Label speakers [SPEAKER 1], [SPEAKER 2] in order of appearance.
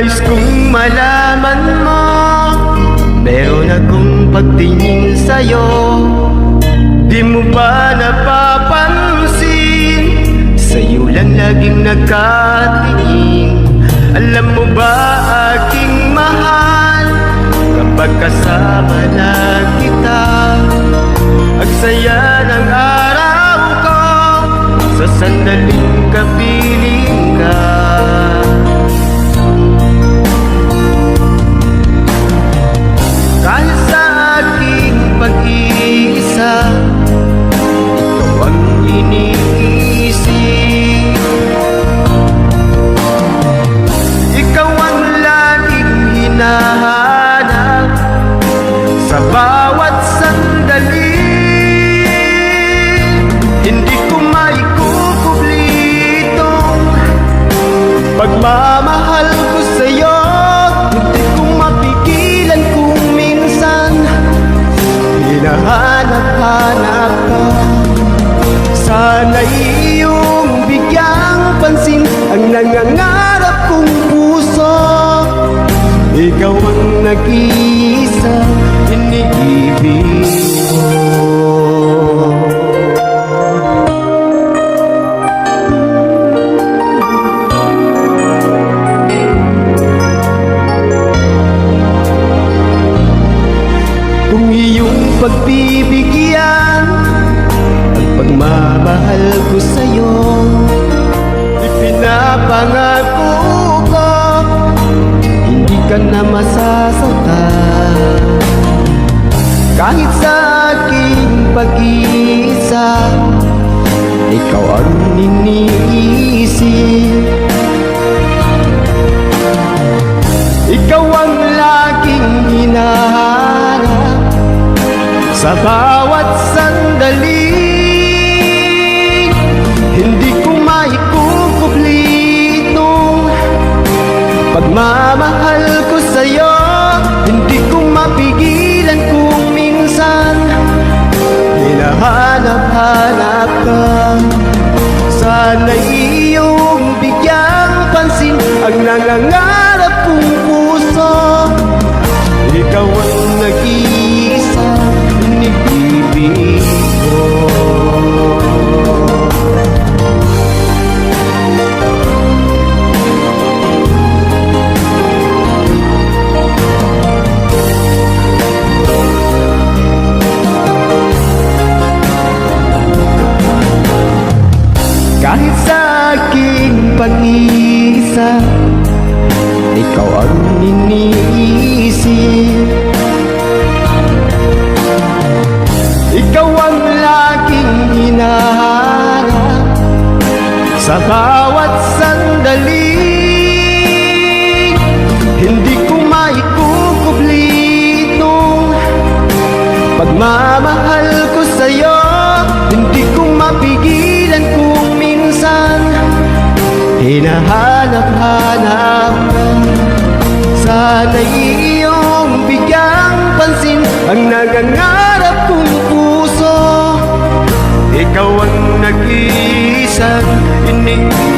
[SPEAKER 1] Nais kong malaman mo, meron akong pagtingin sa'yo. Di mo ba napapansin, sa'yo lang laging nakatingin. Alam mo ba aking mahal, kapag kasama na kita, ang saya ng araw ko, sa sandaling kapiling ka. Kahit sa aking pag-iisa, ikaw ang iniisip. Ikaw ang laging hinahanap sa bawat sandali. Hindi ko maikukubli itong pagmamahal ko sa'yo. Hindi ko mapigilan kung minsan hinahanap-hanap ka. Sana'y iyong bigyang pansin ang nangangarap kong puso. Ikaw ang nag-iisa iniibig ko. Kung iyong pagbibigyan ang pagmamahal ko sa'yo, ipinapangako ko, hindi ka na masasaktan. Kahit sa aking pag-iisa, ikaw ang iniisip. Ikaw ang laging hinahanap sa bawat sandali. Hindi ko maikukubli itong pagmamahal ko sa'yo. Hindi ko mapigilan kung minsan hinahanap-hanap ka. Sana'y iyong bigyang pansin ang nangangarap kong puso. Ikaw ang nag-iisa iniibig ko. Kahit sa aking pag-iisa, ikaw ang iniisip. Ikaw ang laging hinahanap sa bawat sandali. Hindi ko maikukubli itong pagmamahal ko sa'yo. Hindi ko mapigilan kung minsan hinahanap-hanap ka. Sana'y iyong bigyang pansin ang nangangarap kong puso. Ikaw ang nag-iisang iniibig